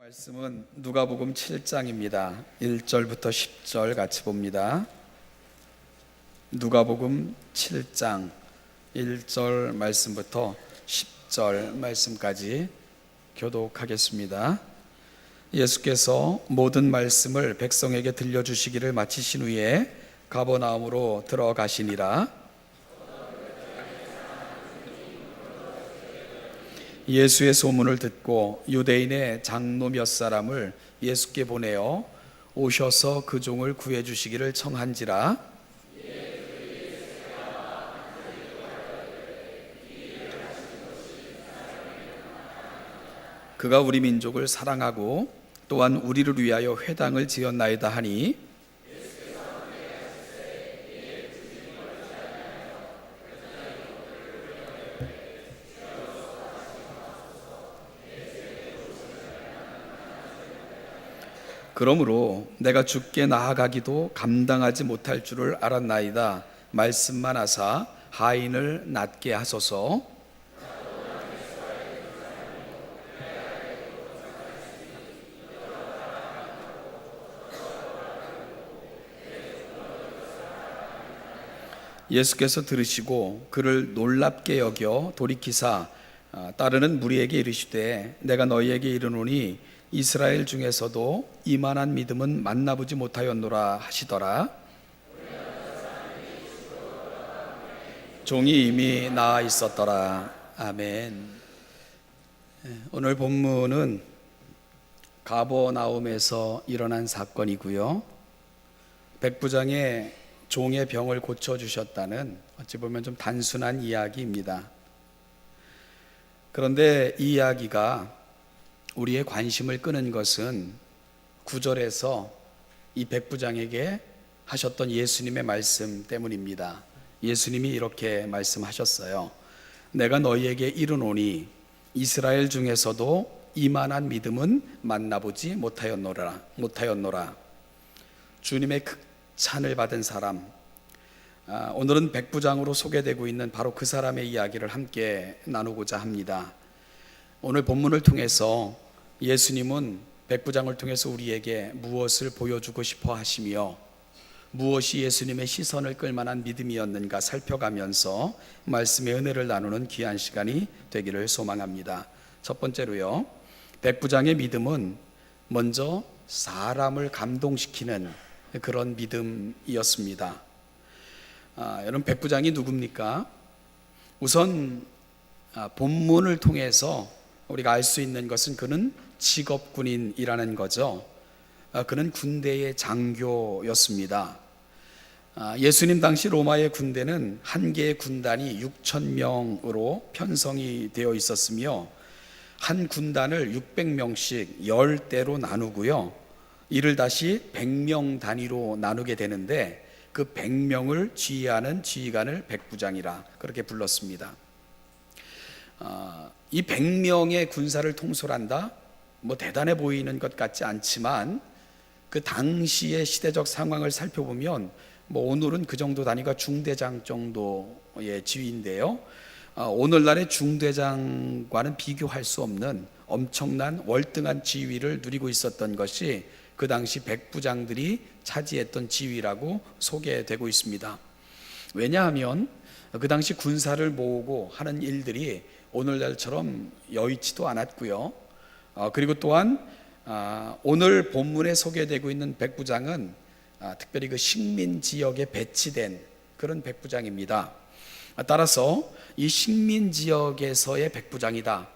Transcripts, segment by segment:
말씀은 누가복음 7장입니다. 1절부터 10절 같이 봅니다. 누가복음 7장 1절 말씀부터 10절 말씀까지 교독하겠습니다. 예수께서 모든 말씀을 백성에게 들려주시기를 마치신 후에 가버나움으로 들어가시니라. 예수의 소문을 듣고 유대인의 장로 몇 사람을 예수께 보내어 오셔서 그 종을 구해 주시기를 청한지라. 그가 우리 민족을 사랑하고 또한 우리를 위하여 회당을 지었나이다 하니 그러므로 내가 주께 나아가기도 감당하지 못할 줄을 알았나이다. 말씀만 하사 하인을 낫게 하소서. 예수께서 들으시고 그를 놀랍게 여겨 돌이키사 따르는 무리에게 이르시되 내가 너희에게 이르노니 이스라엘 중에서도 이만한 믿음은 만나보지 못하였노라 하시더라. 종이 이미 나아 있었더라. 아멘. 오늘 본문은 가버나움에서 일어난 사건이고요. 백부장의 종의 병을 고쳐주셨다는 어찌 보면 좀 단순한 이야기입니다. 그런데 이 이야기가 우리의 관심을 끄는 것은 9절에서 이 백부장에게 하셨던 예수님의 말씀 때문입니다. 예수님이 이렇게 말씀하셨어요. 내가 너희에게 이르노니 이스라엘 중에서도 이만한 믿음은 만나보지 못하였노라. 주님의 극찬을 받은 사람, 오늘은 백부장으로 소개되고 있는 바로 그 사람의 이야기를 함께 나누고자 합니다. 오늘 본문을 통해서 예수님은 백부장을 통해서 우리에게 무엇을 보여주고 싶어 하시며 무엇이 예수님의 시선을 끌만한 믿음이었는가 살펴가면서 말씀의 은혜를 나누는 귀한 시간이 되기를 소망합니다. 첫 번째로요, 백부장의 믿음은 먼저 사람을 감동시키는 그런 믿음이었습니다. 여러분, 백부장이 누굽니까? 우선 본문을 통해서 우리가 알 수 있는 것은 그는 직업군인이라는 거죠. 그는 군대의 장교였습니다. 예수님 당시 로마의 군대는 한 개의 군단이 6,000명으로 편성이 되어 있었으며 한 군단을 600명씩 10대로 나누고요, 이를 다시 100명 단위로 나누게 되는데 그 100명을 지휘하는 지휘관을 백부장이라 그렇게 불렀습니다. 이 100명의 군사를 통솔한다? 대단해 보이는 것 같지 않지만 그 당시의 시대적 상황을 살펴보면 오늘은 그 정도 단위가 중대장 정도의 지위인데요, 오늘날의 중대장과는 비교할 수 없는 엄청난 월등한 지위를 누리고 있었던 것이 그 당시 백부장들이 차지했던 지위라고 소개되고 있습니다. 왜냐하면 그 당시 군사를 모으고 하는 일들이 오늘날처럼 여의치도 않았고요. 그리고 또한 오늘 본문에 소개되고 있는 백부장은 특별히 그 식민 지역에 배치된 그런 백부장입니다. 따라서 이 식민 지역에서의 백부장이다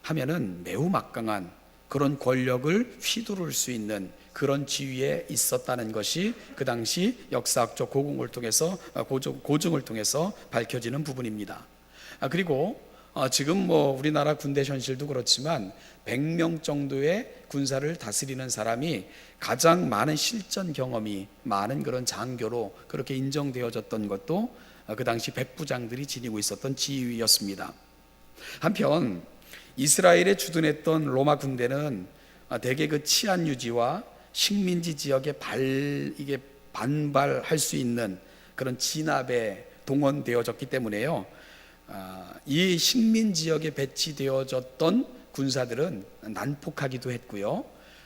하면은 매우 막강한 그런 권력을 휘두를 수 있는 그런 지위에 있었다는 것이 그 당시 역사학적 고증을 통해서 밝혀지는 부분입니다. 그리고 지금 우리나라 군대 현실도 그렇지만 100명 정도의 군사를 다스리는 사람이 가장 많은 실전 경험이 많은 그런 장교로 그렇게 인정되어졌던 것도 그 당시 백부장들이 지니고 있었던 지위였습니다. 한편 이스라엘에 주둔했던 로마 군대는 대개 그 치안 유지와 식민지 지역에 반발할 수 있는 그런 진압에 동원되어졌기 때문에요, 이 식민 지역에 배치되어졌던 군사들은 난폭하기도 했고요,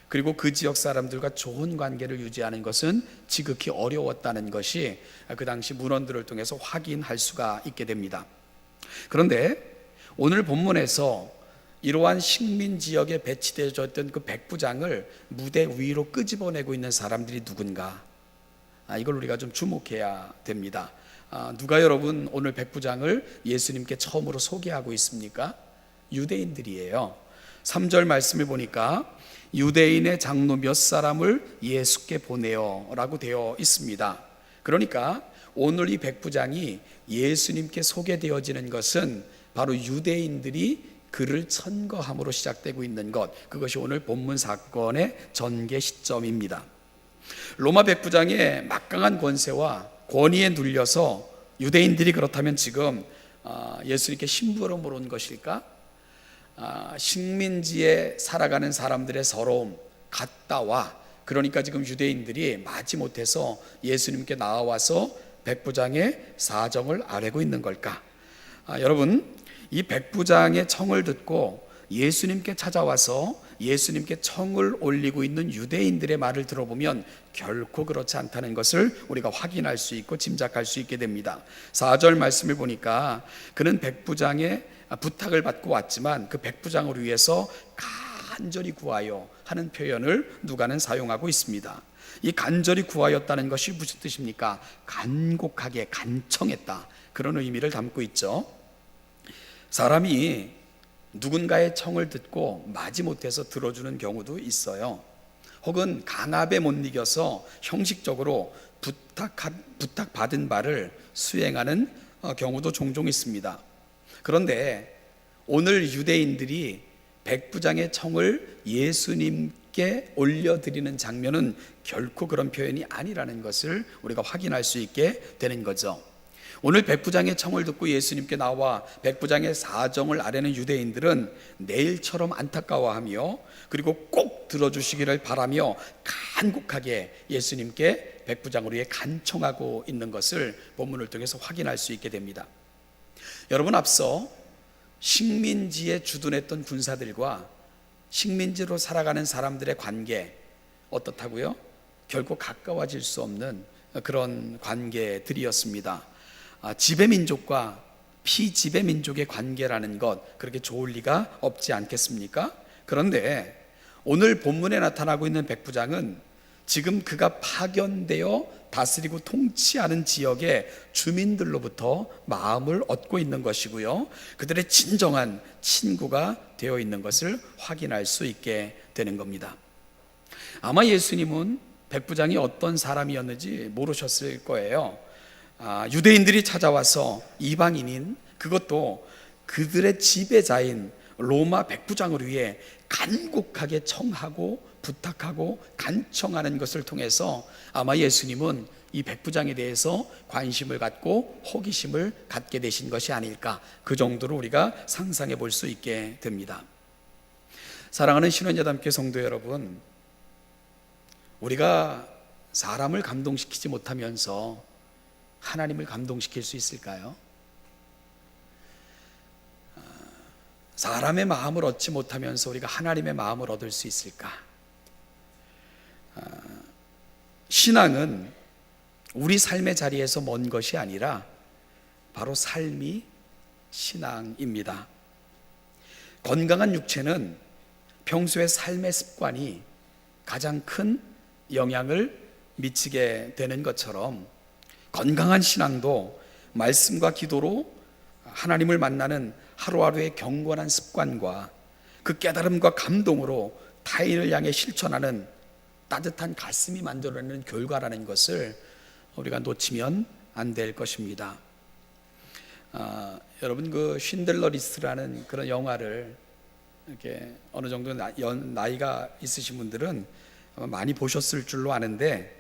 그리고 그 지역 사람들과 좋은 관계를 유지하는 것은 지극히 어려웠다는 것이 그 당시 문헌들을 통해서 확인할 수가 있게 됩니다. 그런데 오늘 본문에서 이러한 식민 지역에 배치되어졌던 그 백부장을 무대 위로 끄집어내고 있는 사람들이 누군가, 이걸 우리가 좀 주목해야 됩니다. 누가 여러분 오늘 백부장을 예수님께 처음으로 소개하고 있습니까? 유대인들이에요. 3절 말씀을 보니까 유대인의 장로 몇 사람을 예수께 보내어 라고 되어 있습니다. 그러니까 오늘 이 백부장이 예수님께 소개되어지는 것은 바로 유대인들이 그를 천거함으로 시작되고 있는 것, 그것이 오늘 본문 사건의 전개 시점입니다. 로마 백부장의 막강한 권세와 권위에 눌려서 유대인들이 그렇다면 지금 예수님께 심부름을 온 것일까? 식민지에 살아가는 사람들의 서러움, 갔다 와, 그러니까 지금 유대인들이 마지못해서 예수님께 나와서 백부장의 사정을 아뢰고 있는 걸까? 여러분, 이 백부장의 청을 듣고 예수님께 찾아와서 예수님께 청을 올리고 있는 유대인들의 말을 들어보면 결코 그렇지 않다는 것을 우리가 확인할 수 있고 짐작할 수 있게 됩니다. 4절 말씀을 보니까 그는 백부장의 부탁을 받고 왔지만 그 백부장을 위해서 간절히 구하여 하는 표현을 누가는 사용하고 있습니다. 이 간절히 구하였다는 것이 무슨 뜻입니까? 간곡하게 간청했다, 그런 의미를 담고 있죠. 사람이 누군가의 청을 듣고 마지못해서 들어주는 경우도 있어요. 혹은 강압에 못 이겨서 형식적으로 부탁받은 바를 수행하는 경우도 종종 있습니다. 그런데 오늘 유대인들이 백부장의 청을 예수님께 올려드리는 장면은 결코 그런 표현이 아니라는 것을 우리가 확인할 수 있게 되는 거죠. 오늘 백부장의 청을 듣고 예수님께 나와 백부장의 사정을 아뢰는 유대인들은 내일처럼 안타까워하며 그리고 꼭 들어주시기를 바라며 간곡하게 예수님께 백부장을 위해 간청하고 있는 것을 본문을 통해서 확인할 수 있게 됩니다. 여러분, 앞서 식민지에 주둔했던 군사들과 식민지로 살아가는 사람들의 관계 어떻다고요? 결코 가까워질 수 없는 그런 관계들이었습니다. 지배 민족과 피지배 민족의 관계라는 것, 그렇게 좋을 리가 없지 않겠습니까? 그런데 오늘 본문에 나타나고 있는 백부장은 지금 그가 파견되어 다스리고 통치하는 지역의 주민들로부터 마음을 얻고 있는 것이고요, 그들의 진정한 친구가 되어 있는 것을 확인할 수 있게 되는 겁니다. 아마 예수님은 백부장이 어떤 사람이었는지 모르셨을 거예요. 유대인들이 찾아와서 이방인인, 그것도 그들의 지배자인 로마 백부장을 위해 간곡하게 청하고 부탁하고 간청하는 것을 통해서 아마 예수님은 이 백부장에 대해서 관심을 갖고 호기심을 갖게 되신 것이 아닐까, 그 정도로 우리가 상상해 볼 수 있게 됩니다. 사랑하는 신원여담교회 성도 여러분, 우리가 사람을 감동시키지 못하면서 하나님을 감동시킬 수 있을까요? 사람의 마음을 얻지 못하면서 우리가 하나님의 마음을 얻을 수 있을까? 신앙은 우리 삶의 자리에서 먼 것이 아니라 바로 삶이 신앙입니다. 건강한 육체는 평소의 삶의 습관이 가장 큰 영향을 미치게 되는 것처럼 건강한 신앙도 말씀과 기도로 하나님을 만나는 하루하루의 경건한 습관과 그 깨달음과 감동으로 타인을 향해 실천하는 따뜻한 가슴이 만들어내는 결과라는 것을 우리가 놓치면 안 될 것입니다. 여러분, 그 쉰들러 리스트라는 그런 영화를 이렇게 어느 정도 나이가 있으신 분들은 아마 많이 보셨을 줄로 아는데,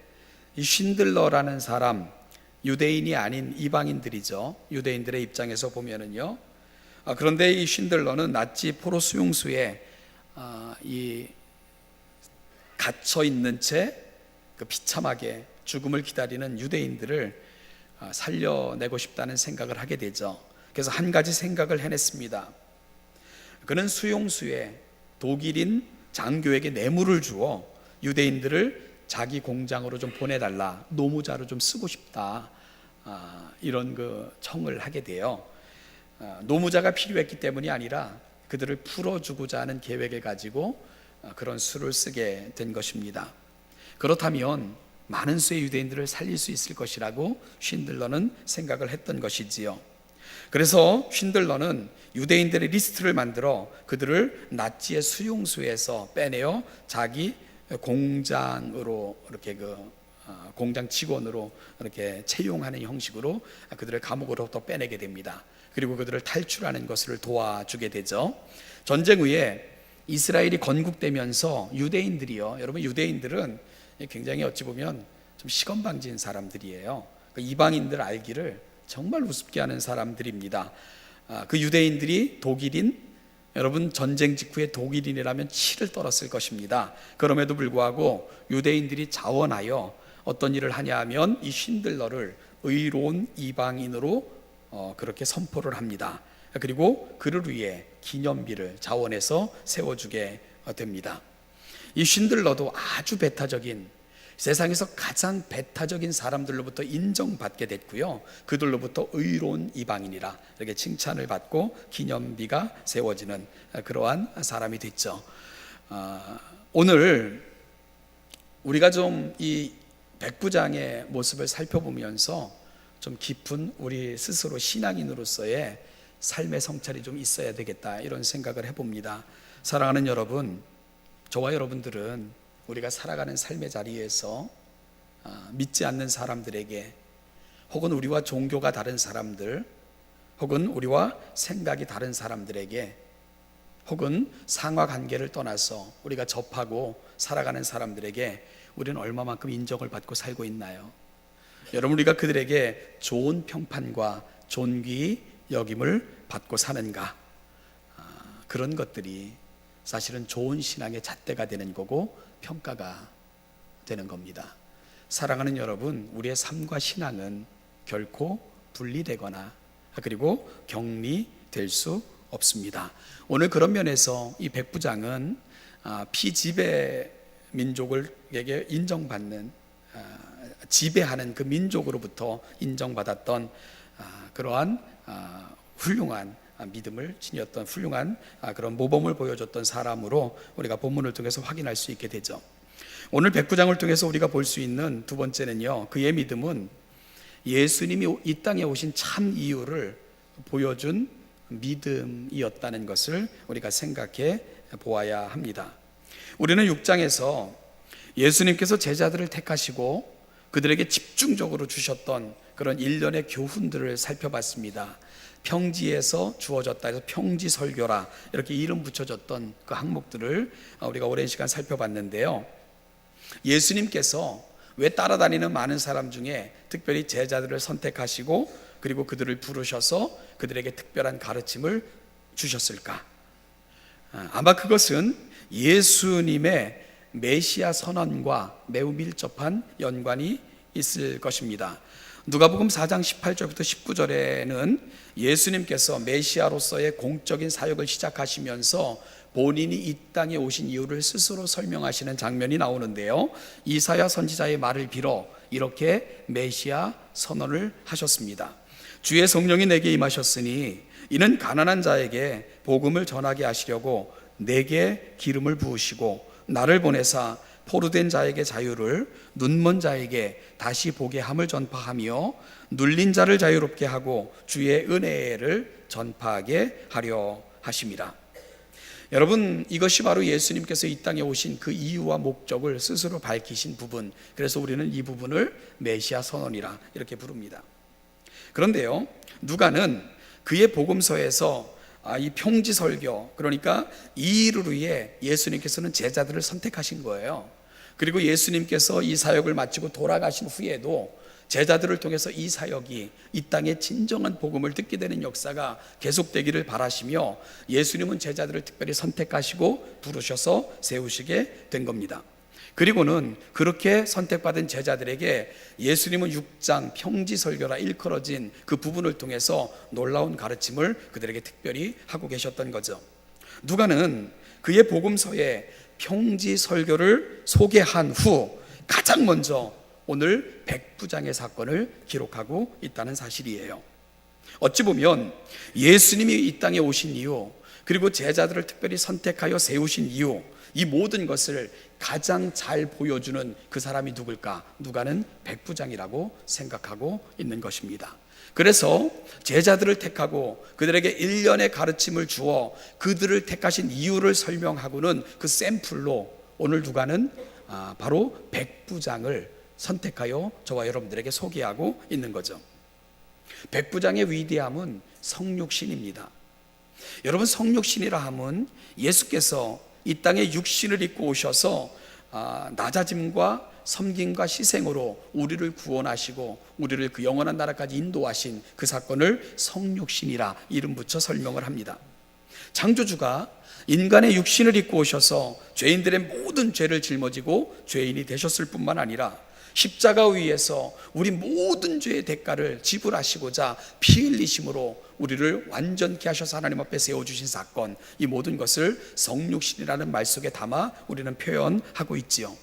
이 쉰들러라는 사람, 유대인이 아닌 이방인들이죠. 유대인들의 입장에서 보면은요. 그런데 이 쉰들러는 나치 포로 수용소에 갇혀 있는 채 그 비참하게 죽음을 기다리는 유대인들을 살려내고 싶다는 생각을 하게 되죠. 그래서 한 가지 생각을 해냈습니다. 그는 수용소에 독일인 장교에게 뇌물을 주어 유대인들을 자기 공장으로 좀 보내달라, 노무자로 좀 쓰고 싶다, 이런 그 청을 하게 돼요. 노무자가 필요했기 때문이 아니라 그들을 풀어주고자 하는 계획을 가지고 그런 수를 쓰게 된 것입니다. 그렇다면 많은 수의 유대인들을 살릴 수 있을 것이라고 쉰들러는 생각을 했던 것이지요. 그래서 쉰들러는 유대인들의 리스트를 만들어 그들을 나치의 수용소에서 빼내어 자기 공장으로 이렇게 공장 직원으로 이렇게 채용하는 형식으로 그들을 감옥으로부터 빼내게 됩니다. 그리고 그들을 탈출하는 것을 도와주게 되죠. 전쟁 후에 이스라엘이 건국되면서 유대인들이요, 여러분 유대인들은 굉장히 어찌 보면 좀 시건방진 사람들이에요. 이방인들 알기를 정말 우습게 하는 사람들입니다. 그 유대인들이 독일인, 여러분 전쟁 직후에 독일인이라면 치를 떨었을 것입니다. 그럼에도 불구하고 유대인들이 자원하여 어떤 일을 하냐 하면 이 쉰들러를 의로운 이방인으로 그렇게 선포를 합니다. 그리고 그를 위해 기념비를 자원해서 세워주게 됩니다. 이 쉰들러도 아주 배타적인, 세상에서 가장 배타적인 사람들로부터 인정받게 됐고요, 그들로부터 의로운 이방인이라 이렇게 칭찬을 받고 기념비가 세워지는 그러한 사람이 됐죠. 오늘 우리가 좀 이 백부장의 모습을 살펴보면서 좀 깊은 우리 스스로 신앙인으로서의 삶의 성찰이 좀 있어야 되겠다, 이런 생각을 해봅니다. 사랑하는 여러분, 저와 여러분들은 우리가 살아가는 삶의 자리에서 믿지 않는 사람들에게, 혹은 우리와 종교가 다른 사람들, 혹은 우리와 생각이 다른 사람들에게, 혹은 상하관계를 떠나서 우리가 접하고 살아가는 사람들에게 우리는 얼마만큼 인정을 받고 살고 있나요? 여러분, 우리가 그들에게 좋은 평판과 존귀 여김을 받고 사는가? 그런 것들이 사실은 좋은 신앙의 잣대가 되는 거고 평가가 되는 겁니다. 사랑하는 여러분, 우리의 삶과 신앙은 결코 분리되거나 그리고 격리될 수 없습니다. 오늘 그런 면에서 이 백부장은 피지배 민족에게 인정받는, 지배하는 그 민족으로부터 인정받았던 그러한 훌륭한 믿음을 지녔던 훌륭한 그런 모범을 보여줬던 사람으로 우리가 본문을 통해서 확인할 수 있게 되죠. 오늘 백부장을 통해서 우리가 볼 수 있는 두 번째는요, 그의 믿음은 예수님이 이 땅에 오신 참 이유를 보여준 믿음이었다는 것을 우리가 생각해 보아야 합니다. 우리는 6장에서 예수님께서 제자들을 택하시고 그들에게 집중적으로 주셨던 그런 일련의 교훈들을 살펴봤습니다. 평지에서 주어졌다 해서 평지설교라 이렇게 이름 붙여졌던 그 항목들을 우리가 오랜 시간 살펴봤는데요, 예수님께서 왜 따라다니는 많은 사람 중에 특별히 제자들을 선택하시고 그리고 그들을 부르셔서 그들에게 특별한 가르침을 주셨을까? 아마 그것은 예수님의 메시아 선언과 매우 밀접한 연관이 있을 것입니다. 누가복음 4장 18절부터 19절에는 예수님께서 메시아로서의 공적인 사역을 시작하시면서 본인이 이 땅에 오신 이유를 스스로 설명하시는 장면이 나오는데요, 이사야 선지자의 말을 빌어 이렇게 메시아 선언을 하셨습니다. 주의 성령이 내게 임하셨으니 이는 가난한 자에게 복음을 전하게 하시려고 내게 기름을 부으시고 나를 보내사 포로된 자에게 자유를, 눈먼 자에게 다시 보게 함을 전파하며 눌린 자를 자유롭게 하고 주의 은혜를 전파하게 하려 하심이라. 여러분, 이것이 바로 예수님께서 이 땅에 오신 그 이유와 목적을 스스로 밝히신 부분, 그래서 우리는 이 부분을 메시아 선언이라 이렇게 부릅니다. 그런데요, 누가는 그의 복음서에서 이 평지설교, 그러니까 이 일을 위해 예수님께서는 제자들을 선택하신 거예요. 그리고 예수님께서 이 사역을 마치고 돌아가신 후에도 제자들을 통해서 이 사역이 이 땅의 진정한 복음을 듣게 되는 역사가 계속되기를 바라시며 예수님은 제자들을 특별히 선택하시고 부르셔서 세우시게 된 겁니다. 그리고는 그렇게 선택받은 제자들에게 예수님은 6장 평지설교라 일컬어진 그 부분을 통해서 놀라운 가르침을 그들에게 특별히 하고 계셨던 거죠. 누가는 그의 복음서에 평지 설교를 소개한 후 가장 먼저 오늘 백부장의 사건을 기록하고 있다는 사실이에요. 어찌 보면 예수님이 이 땅에 오신 이유, 그리고 제자들을 특별히 선택하여 세우신 이유, 이 모든 것을 가장 잘 보여주는 그 사람이 누굴까? 누가는 백부장이라고 생각하고 있는 것입니다. 그래서 제자들을 택하고 그들에게 일련의 가르침을 주어 그들을 택하신 이유를 설명하고는 그 샘플로 오늘 누가는 바로 백부장을 선택하여 저와 여러분들에게 소개하고 있는 거죠. 백부장의 위대함은 성육신입니다. 여러분, 성육신이라 함은 예수께서 이 땅에 육신을 입고 오셔서 낮아짐과 섬김과 희생으로 우리를 구원하시고 우리를 그 영원한 나라까지 인도하신 그 사건을 성육신이라 이름 붙여 설명을 합니다. 창조주가 인간의 육신을 입고 오셔서 죄인들의 모든 죄를 짊어지고 죄인이 되셨을 뿐만 아니라 십자가 위에서 우리 모든 죄의 대가를 지불하시고자 피 흘리심으로 우리를 완전케 하셔서 하나님 앞에 세워주신 사건, 이 모든 것을 성육신이라는 말 속에 담아 우리는 표현하고 있지요.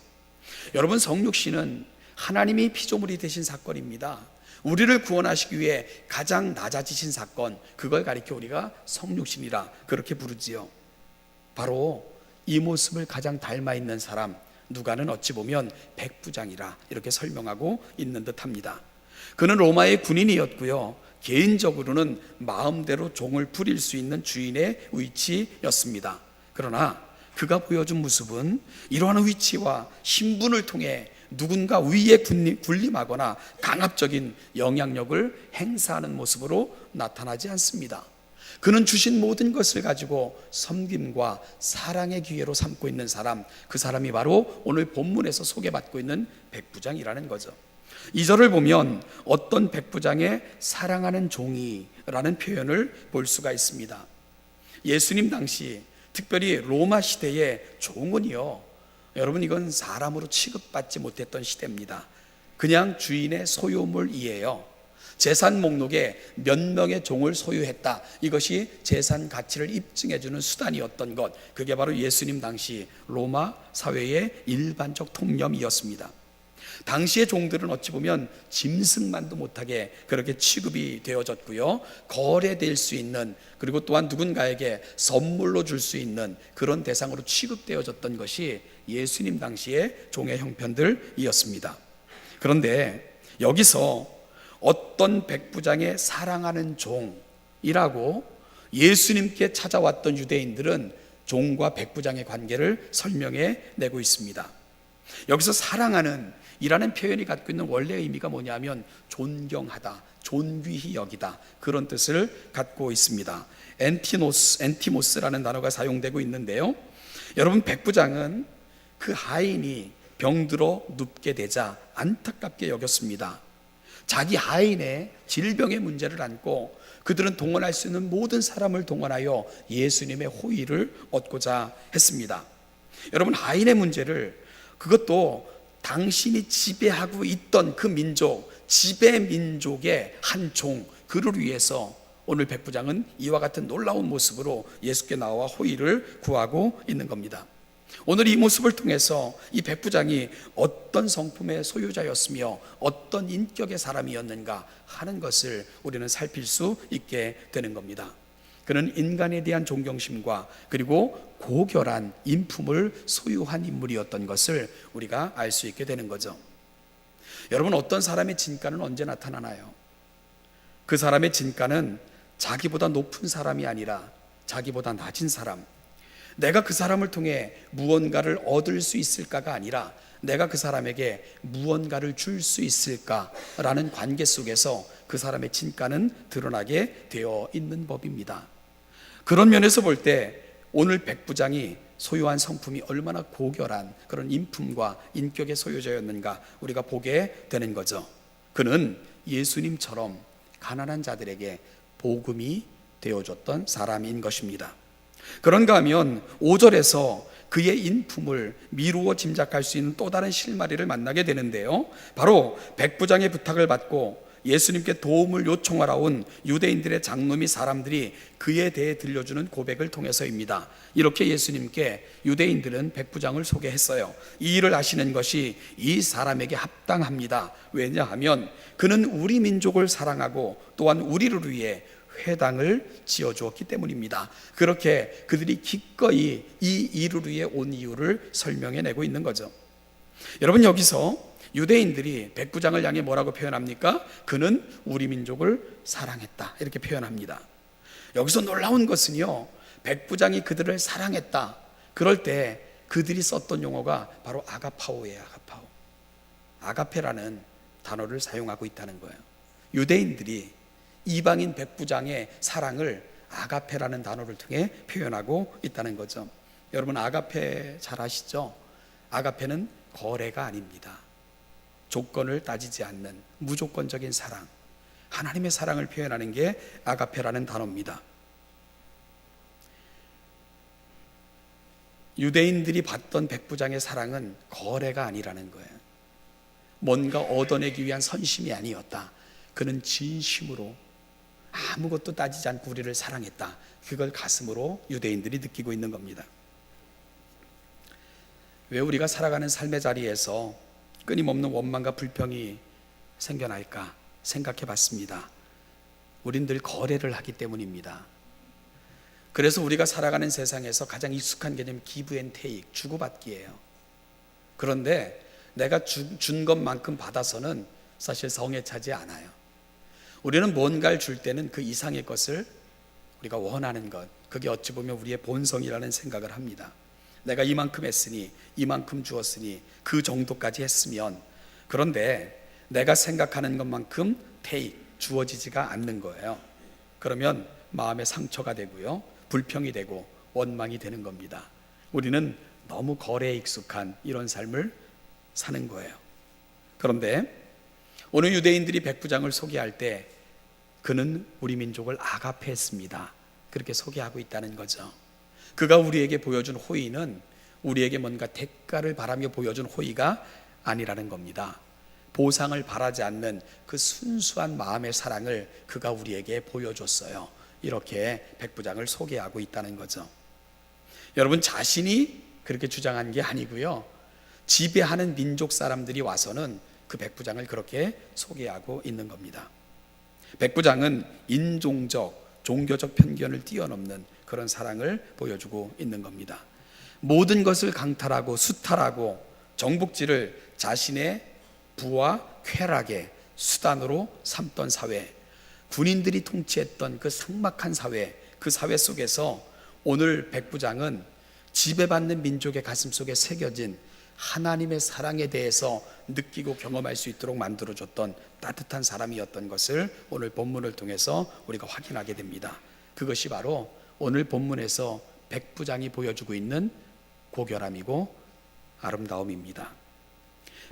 여러분, 성육신은 하나님이 피조물이 되신 사건입니다. 우리를 구원하시기 위해 가장 낮아지신 사건, 그걸 가리켜 우리가 성육신이라 그렇게 부르지요. 바로 이 모습을 가장 닮아 있는 사람, 누가는 어찌 보면 백부장이라 이렇게 설명하고 있는 듯합니다. 그는 로마의 군인이었고요, 개인적으로는 마음대로 종을 부릴 수 있는 주인의 위치였습니다. 그러나 그가 보여준 모습은 이러한 위치와 신분을 통해 누군가 위에 군림하거나 강압적인 영향력을 행사하는 모습으로 나타나지 않습니다. 그는 주신 모든 것을 가지고 섬김과 사랑의 기회로 삼고 있는 사람, 그 사람이 바로 오늘 본문에서 소개받고 있는 백부장이라는 거죠. 2절을 보면 어떤 백부장의 사랑하는 종이라는 표현을 볼 수가 있습니다. 예수님 당시 특별히 로마 시대의 종은요, 여러분, 이건 사람으로 취급받지 못했던 시대입니다. 그냥 주인의 소유물이에요. 재산 목록에 몇 명의 종을 소유했다, 이것이 재산 가치를 입증해주는 수단이었던 것, 그게 바로 예수님 당시 로마 사회의 일반적 통념이었습니다. 당시의 종들은 어찌 보면 짐승만도 못하게 그렇게 취급이 되어졌고요, 거래될 수 있는, 그리고 또한 누군가에게 선물로 줄 수 있는 그런 대상으로 취급되어졌던 것이 예수님 당시의 종의 형편들이었습니다. 그런데 여기서 어떤 백부장의 사랑하는 종이라고 예수님께 찾아왔던 유대인들은 종과 백부장의 관계를 설명해 내고 있습니다. 여기서 사랑하는 이라는 표현이 갖고 있는 원래 의미가 뭐냐면 존경하다, 존귀히 여기다, 그런 뜻을 갖고 있습니다. 엔티모스라는 단어가 사용되고 있는데요, 여러분, 백부장은 그 하인이 병들어 눕게 되자 안타깝게 여겼습니다. 자기 하인의 질병의 문제를 안고 그들은 동원할 수 있는 모든 사람을 동원하여 예수님의 호의를 얻고자 했습니다. 여러분, 하인의 문제를, 그것도 당신이 지배하고 있던 그 민족, 지배 민족의 한 종, 그를 위해서 오늘 백부장은 이와 같은 놀라운 모습으로 예수께 나와 호의를 구하고 있는 겁니다. 오늘 이 모습을 통해서 이 백부장이 어떤 성품의 소유자였으며 어떤 인격의 사람이었는가 하는 것을 우리는 살필 수 있게 되는 겁니다. 그는 인간에 대한 존경심과 그리고 고결한 인품을 소유한 인물이었던 것을 우리가 알 수 있게 되는 거죠. 여러분, 어떤 사람의 진가는 언제 나타나나요? 그 사람의 진가는 자기보다 높은 사람이 아니라 자기보다 낮은 사람, 내가 그 사람을 통해 무언가를 얻을 수 있을까가 아니라 내가 그 사람에게 무언가를 줄 수 있을까라는 관계 속에서 그 사람의 진가는 드러나게 되어 있는 법입니다. 그런 면에서 볼 때 오늘 백부장이 소유한 성품이 얼마나 고결한 그런 인품과 인격의 소유자였는가 우리가 보게 되는 거죠. 그는 예수님처럼 가난한 자들에게 복음이 되어줬던 사람인 것입니다. 그런가 하면 5절에서 그의 인품을 미루어 짐작할 수 있는 또 다른 실마리를 만나게 되는데요, 바로 백부장의 부탁을 받고 예수님께 도움을 요청하러 온 유대인들의 장로미 사람들이 그에 대해 들려주는 고백을 통해서입니다. 이렇게 예수님께 유대인들은 백부장을 소개했어요. 이 일을 하시는 것이 이 사람에게 합당합니다. 왜냐하면 그는 우리 민족을 사랑하고 또한 우리를 위해 회당을 지어주었기 때문입니다. 그렇게 그들이 기꺼이 이 일을 위해 온 이유를 설명해내고 있는 거죠. 여러분, 여기서 유대인들이 백부장을 향해 뭐라고 표현합니까? 그는 우리 민족을 사랑했다, 이렇게 표현합니다. 여기서 놀라운 것은요, 백부장이 그들을 사랑했다, 그럴 때 그들이 썼던 용어가 바로 아가파오예요. 아가파오. 아가페라는 단어를 사용하고 있다는 거예요. 유대인들이 이방인 백부장의 사랑을 아가페라는 단어를 통해 표현하고 있다는 거죠. 여러분, 아가페 잘 아시죠? 아가페는 거래가 아닙니다. 조건을 따지지 않는 무조건적인 사랑, 하나님의 사랑을 표현하는 게 아가페라는 단어입니다. 유대인들이 받던 백부장의 사랑은 거래가 아니라는 거예요. 뭔가 얻어내기 위한 선심이 아니었다. 그는 진심으로 아무것도 따지지 않고 우리를 사랑했다. 그걸 가슴으로 유대인들이 느끼고 있는 겁니다. 왜 우리가 살아가는 삶의 자리에서 끊임없는 원망과 불평이 생겨날까 생각해 봤습니다. 우린 늘 거래를 하기 때문입니다. 그래서 우리가 살아가는 세상에서 가장 익숙한 개념이 기브 앤 테이크, 주고받기예요. 그런데 내가 준 것만큼 받아서는 사실 성에 차지 않아요. 우리는 뭔가를 줄 때는 그 이상의 것을, 우리가 원하는 것, 그게 어찌 보면 우리의 본성이라는 생각을 합니다. 내가 이만큼 했으니, 이만큼 주었으니, 그 정도까지 했으면, 그런데 내가 생각하는 것만큼 주어지지가 않는 거예요. 그러면 마음에 상처가 되고요, 불평이 되고 원망이 되는 겁니다. 우리는 너무 거래에 익숙한 이런 삶을 사는 거예요. 그런데 오늘 유대인들이 백부장을 소개할 때 그는 우리 민족을 아가페했습니다, 그렇게 소개하고 있다는 거죠. 그가 우리에게 보여준 호의는 우리에게 뭔가 대가를 바라며 보여준 호의가 아니라는 겁니다. 보상을 바라지 않는 그 순수한 마음의 사랑을 그가 우리에게 보여줬어요. 이렇게 백부장을 소개하고 있다는 거죠. 여러분, 자신이 그렇게 주장한 게 아니고요, 지배하는 민족 사람들이 와서는 그 백부장을 그렇게 소개하고 있는 겁니다. 백부장은 인종적, 종교적 편견을 뛰어넘는 그런 사랑을 보여주고 있는 겁니다. 모든 것을 강탈하고 수탈하고 정복지를 자신의 부와 쾌락의 수단으로 삼던 사회, 군인들이 통치했던 그 삭막한 사회, 그 사회 속에서 오늘 백부장은 지배받는 민족의 가슴속에 새겨진 하나님의 사랑에 대해서 느끼고 경험할 수 있도록 만들어줬던 따뜻한 사람이었던 것을 오늘 본문을 통해서 우리가 확인하게 됩니다. 그것이 바로 오늘 본문에서 백부장이 보여주고 있는 고결함이고 아름다움입니다.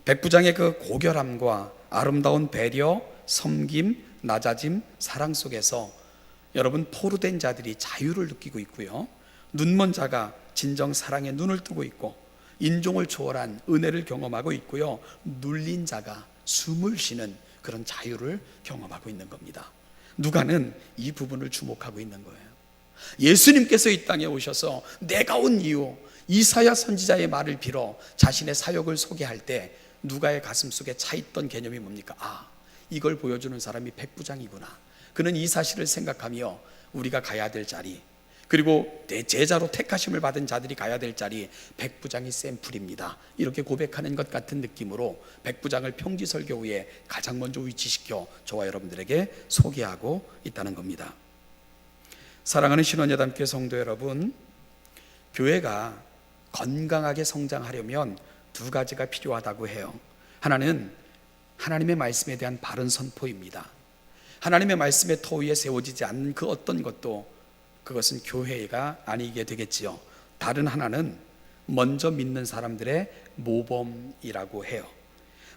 백부장의 그 고결함과 아름다운 배려, 섬김, 낮아짐, 사랑 속에서 여러분, 포로된 자들이 자유를 느끼고 있고요, 눈먼 자가 진정 사랑에 눈을 뜨고 있고, 인종을 초월한 은혜를 경험하고 있고요, 눌린 자가 숨을 쉬는 그런 자유를 경험하고 있는 겁니다. 누가는 이 부분을 주목하고 있는 거예요. 예수님께서 이 땅에 오셔서 내가 온 이유, 이사야 선지자의 말을 빌어 자신의 사역을 소개할 때 누가의 가슴속에 차있던 개념이 뭡니까? 아, 이걸 보여주는 사람이 백부장이구나. 그는 이 사실을 생각하며 우리가 가야 될 자리, 그리고 내 제자로 택하심을 받은 자들이 가야 될 자리, 백부장이 샘플입니다, 이렇게 고백하는 것 같은 느낌으로 백부장을 평지설교 후에 가장 먼저 위치시켜 저와 여러분들에게 소개하고 있다는 겁니다. 사랑하는 신원여담교회 성도 여러분, 교회가 건강하게 성장하려면 두 가지가 필요하다고 해요. 하나는 하나님의 말씀에 대한 바른 선포입니다. 하나님의 말씀의 터 위에 세워지지 않는 그 어떤 것도 그것은 교회가 아니게 되겠지요. 다른 하나는 먼저 믿는 사람들의 모범이라고 해요.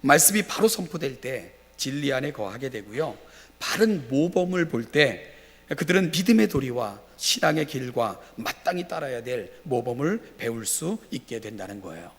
말씀이 바로 선포될 때 진리 안에 거하게 되고요, 바른 모범을 볼 때 그들은 믿음의 도리와 신앙의 길과 마땅히 따라야 될 모범을 배울 수 있게 된다는 거예요.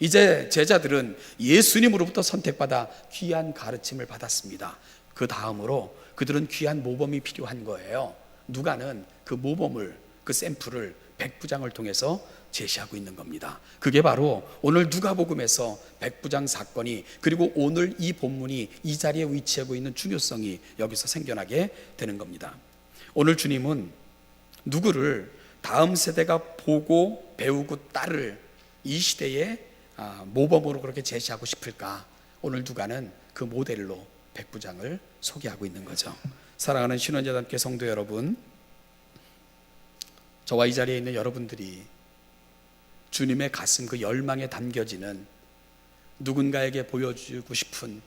이제 제자들은 예수님으로부터 선택받아 귀한 가르침을 받았습니다. 그 다음으로 그들은 귀한 모범이 필요한 거예요. 누가는 그 모범을, 그 샘플을 백부장을 통해서 제시하고 있는 겁니다. 그게 바로 오늘 누가복음에서 백부장 사건이, 그리고 오늘 이 본문이 이 자리에 위치하고 있는 중요성이 여기서 생겨나게 되는 겁니다. 오늘 주님은 누구를 다음 세대가 보고 배우고 따를 이 시대의 모범으로 그렇게 제시하고 싶을까? 오늘 누가는 그 모델로 백부장을 소개하고 있는 거죠. 사랑하는 신원여단께 성도 여러분, 저와 이 자리에 있는 여러분들이 주님의 가슴 그 열망에 담겨지는, 누군가에게 보여주고 싶은,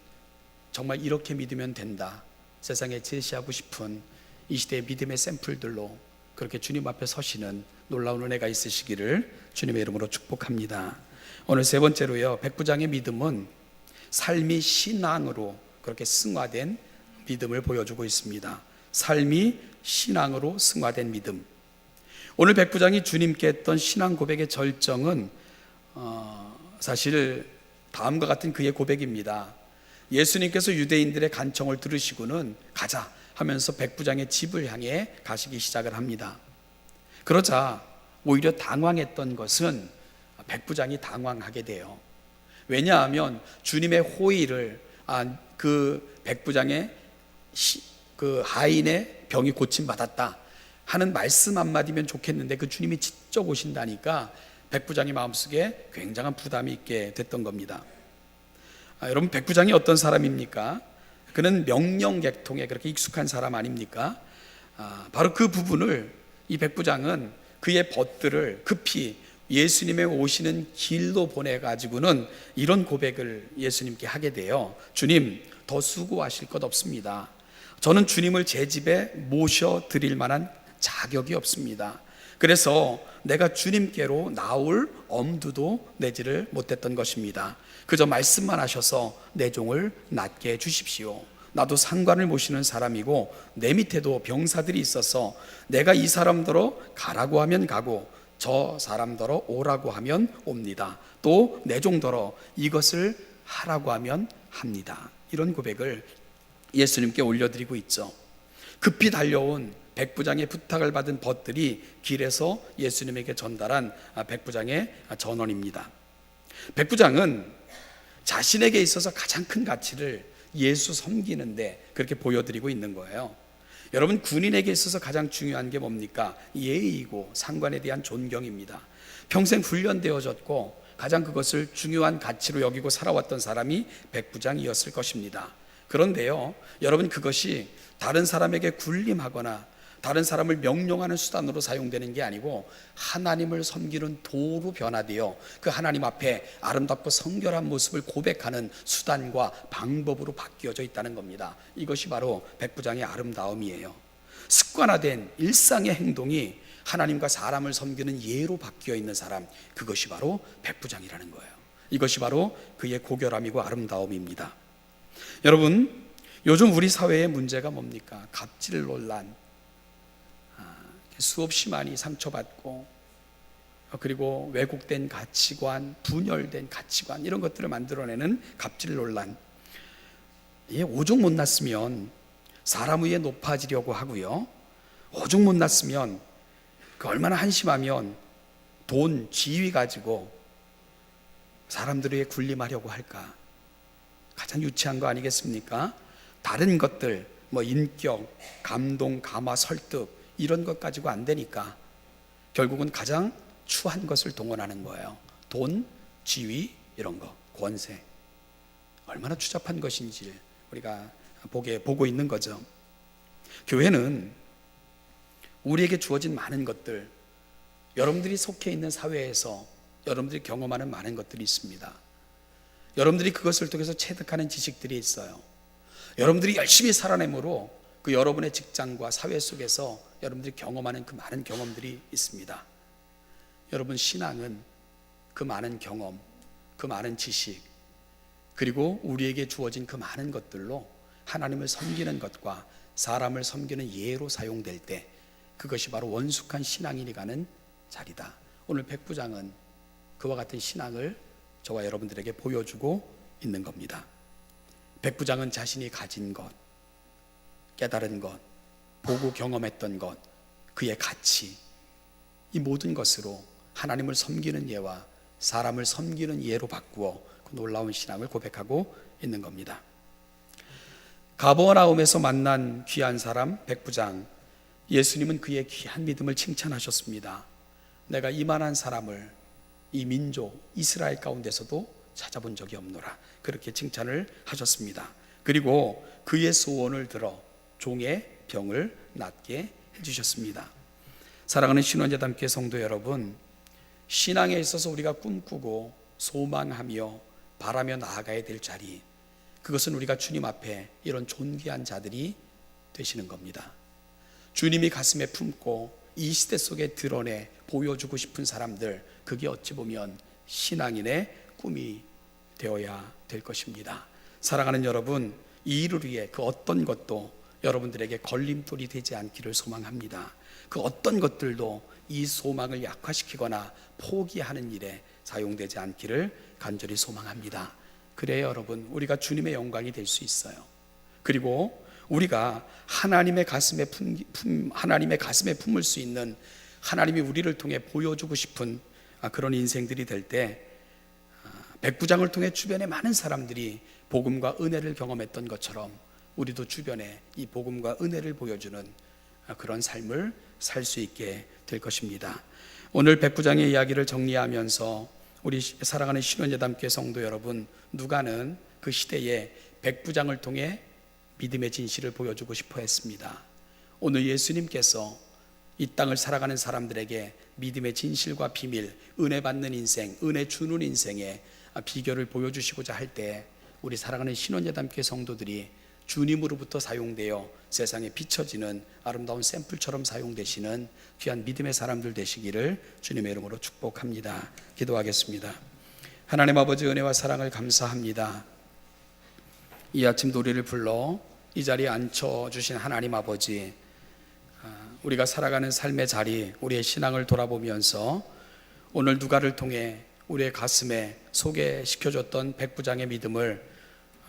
정말 이렇게 믿으면 된다, 세상에 제시하고 싶은 이 시대의 믿음의 샘플들로 그렇게 주님 앞에 서시는 놀라운 은혜가 있으시기를 주님의 이름으로 축복합니다. 오늘 세 번째로요, 백부장의 믿음은 삶이 신앙으로 그렇게 승화된 믿음을 보여주고 있습니다. 삶이 신앙으로 승화된 믿음. 오늘 백부장이 주님께 했던 신앙 고백의 절정은 사실 다음과 같은 그의 고백입니다. 예수님께서 유대인들의 간청을 들으시고는 가자 하면서 백부장의 집을 향해 가시기 시작을 합니다. 그러자 오히려 당황했던 것은 백부장이 당황하게 돼요. 왜냐하면 주님의 호의를, 그 백부장의 그 하인의 병이 고침받았다 하는 말씀 한마디면 좋겠는데 그 주님이 직접 오신다니까 백부장의 마음속에 굉장한 부담이 있게 됐던 겁니다. 여러분, 백부장이 어떤 사람입니까? 그는 명령계통에 그렇게 익숙한 사람 아닙니까? 바로 그 부분을 이 백부장은 그의 벗들을 급히 예수님의 오시는 길로 보내가지고는 이런 고백을 예수님께 하게 돼요. 주님, 더 수고하실 것 없습니다. 저는 주님을 제 집에 모셔드릴 만한 자격이 없습니다. 그래서 내가 주님께로 나올 엄두도 내지를 못했던 것입니다. 그저 말씀만 하셔서 내 종을 낫게 해주십시오. 나도 상관을 모시는 사람이고 내 밑에도 병사들이 있어서 내가 이 사람더러 가라고 하면 가고 저 사람더러 오라고 하면 옵니다. 또 내 종더러 이것을 하라고 하면 합니다. 이런 고백을 예수님께 올려드리고 있죠. 급히 달려온 백부장의 부탁을 받은 벗들이 길에서 예수님에게 전달한 백부장의 전언입니다. 백부장은 자신에게 있어서 가장 큰 가치를 예수 섬기는데 그렇게 보여드리고 있는 거예요. 여러분, 군인에게 있어서 가장 중요한 게 뭡니까? 예의이고 상관에 대한 존경입니다. 평생 훈련되어졌고 가장 그것을 중요한 가치로 여기고 살아왔던 사람이 백부장이었을 것입니다. 그런데요, 여러분, 그것이 다른 사람에게 군림하거나 다른 사람을 명령하는 수단으로 사용되는 게 아니고 하나님을 섬기는 도로 변화되어 그 하나님 앞에 아름답고 성결한 모습을 고백하는 수단과 방법으로 바뀌어져 있다는 겁니다. 이것이 바로 백부장의 아름다움이에요. 습관화된 일상의 행동이 하나님과 사람을 섬기는 예로 바뀌어 있는 사람, 그것이 바로 백부장이라는 거예요. 이것이 바로 그의 고결함이고 아름다움입니다. 여러분, 요즘 우리 사회의 문제가 뭡니까? 갑질 논란, 수없이 많이 상처받고, 그리고 왜곡된 가치관, 분열된 가치관, 이런 것들을 만들어내는 갑질 논란. 오죽 못났으면 사람 위에 높아지려고 하고요, 오죽 못났으면 그 얼마나 한심하면 돈, 지위 가지고 사람들 위에 군림하려고 할까? 가장 유치한 거 아니겠습니까? 다른 것들, 인격, 감동, 감화, 설득, 이런 것 가지고 안 되니까 결국은 가장 추한 것을 동원하는 거예요. 돈, 지위, 이런 거, 권세. 얼마나 추잡한 것인지 우리가 보고 있는 거죠. 교회는 우리에게 주어진 많은 것들, 여러분들이 속해 있는 사회에서 여러분들이 경험하는 많은 것들이 있습니다. 여러분들이 그것을 통해서 체득하는 지식들이 있어요. 여러분들이 열심히 살아내므로 그 여러분의 직장과 사회 속에서 여러분들이 경험하는 그 많은 경험들이 있습니다. 여러분, 신앙은 그 많은 경험, 그 많은 지식, 그리고 우리에게 주어진 그 많은 것들로 하나님을 섬기는 것과 사람을 섬기는 예로 사용될 때 그것이 바로 원숙한 신앙인이 가는 자리다. 오늘 백부장은 그와 같은 신앙을 저와 여러분들에게 보여주고 있는 겁니다. 백부장은 자신이 가진 것, 깨달은 것, 보고 경험했던 것, 그의 가치, 이 모든 것으로 하나님을 섬기는 예와 사람을 섬기는 예로 바꾸어 그 놀라운 신앙을 고백하고 있는 겁니다. 가버나움에서 만난 귀한 사람 백부장, 예수님은 그의 귀한 믿음을 칭찬하셨습니다. 내가 이만한 사람을 이 민족 이스라엘 가운데서도 찾아본 적이 없노라, 그렇게 칭찬을 하셨습니다. 그리고 그의 소원을 들어 종의 병을 낫게 해주셨습니다. 사랑하는 신원재단교회 성도 여러분, 신앙에 있어서 우리가 꿈꾸고 소망하며 바라며 나아가야 될 자리, 그것은 우리가 주님 앞에 이런 존귀한 자들이 되시는 겁니다. 주님이 가슴에 품고 이 시대 속에 드러내 보여주고 싶은 사람들, 그게 어찌 보면 신앙인의 꿈이 되어야 될 것입니다. 사랑하는 여러분, 이 일을 위해 그 어떤 것도 여러분들에게 걸림돌이 되지 않기를 소망합니다. 그 어떤 것들도 이 소망을 약화시키거나 포기하는 일에 사용되지 않기를 간절히 소망합니다. 그래야 여러분, 우리가 주님의 영광이 될 수 있어요. 그리고 우리가 하나님의 가슴에 품을 수 있는, 하나님이 우리를 통해 보여주고 싶은 그런 인생들이 될 때, 백부장을 통해 주변에 많은 사람들이 복음과 은혜를 경험했던 것처럼 우리도 주변에 이 복음과 은혜를 보여주는 그런 삶을 살 수 있게 될 것입니다. 오늘 백부장의 이야기를 정리하면서 우리 사랑하는 신원예담교회 성도 여러분, 누가는 그 시대에 백부장을 통해 믿음의 진실을 보여주고 싶어 했습니다. 오늘 예수님께서 이 땅을 살아가는 사람들에게 믿음의 진실과 비밀, 은혜 받는 인생, 은혜 주는 인생의 비결을 보여주시고자 할 때, 우리 사랑하는 신원예담교회 성도들이 주님으로부터 사용되어 세상에 비춰지는 아름다운 샘플처럼 사용되시는 귀한 믿음의 사람들 되시기를 주님의 이름으로 축복합니다. 기도하겠습니다. 하나님 아버지, 은혜와 사랑을 감사합니다. 이 아침도 우리를 불러 이 자리에 앉혀주신 하나님 아버지, 우리가 살아가는 삶의 자리, 우리의 신앙을 돌아보면서 오늘 누가를 통해 우리의 가슴에 소개시켜줬던 백부장의 믿음을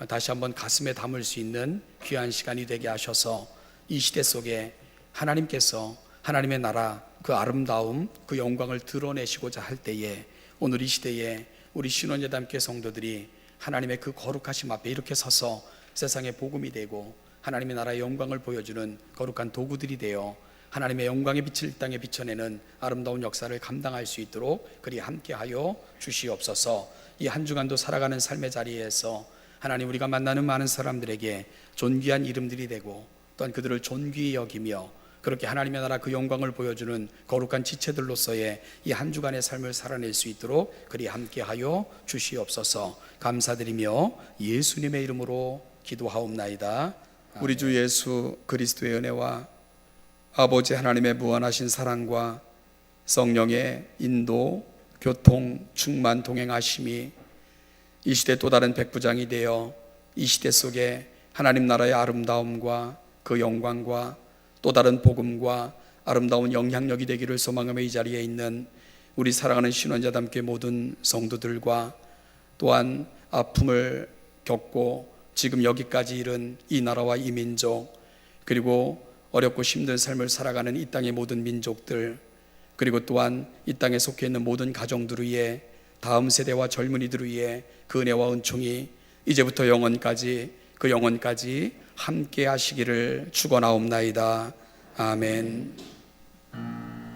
다시 한번 가슴에 담을 수 있는 귀한 시간이 되게 하셔서 이 시대 속에 하나님께서 하나님의 나라, 그 아름다움, 그 영광을 드러내시고자 할 때에 오늘 이 시대에 우리 신원예담교회 성도들이 하나님의 그 거룩하심 앞에 이렇게 서서 세상에 복음이 되고 하나님의 나라의 영광을 보여주는 거룩한 도구들이 되어 하나님의 영광의 빛을 이 땅에 비춰내는 아름다운 역사를 감당할 수 있도록 그리 함께하여 주시옵소서. 이 한 주간도 살아가는 삶의 자리에서 하나님, 우리가 만나는 많은 사람들에게 존귀한 이름들이 되고 또한 그들을 존귀히 여기며 그렇게 하나님의 나라 그 영광을 보여주는 거룩한 지체들로서의 이 한 주간의 삶을 살아낼 수 있도록 그리 함께하여 주시옵소서. 감사드리며 예수님의 이름으로 기도하옵나이다. 우리 주 예수 그리스도의 은혜와 아버지 하나님의 무한하신 사랑과 성령의 인도, 교통, 충만, 동행하심이 이 시대 또 다른 백부장이 되어 이 시대 속에 하나님 나라의 아름다움과 그 영광과 또 다른 복음과 아름다운 영향력이 되기를 소망하며 이 자리에 있는 우리 사랑하는 신원자담교회 모든 성도들과 또한 아픔을 겪고 지금 여기까지 이른 이 나라와 이 민족, 그리고 어렵고 힘든 삶을 살아가는 이 땅의 모든 민족들, 그리고 또한 이 땅에 속해 있는 모든 가정들 위에, 다음 세대와 젊은이들 위에 그 은혜와 은총이 이제부터 영원까지, 그 영원까지 함께 하시기를 축원하옵나이다. 아멘.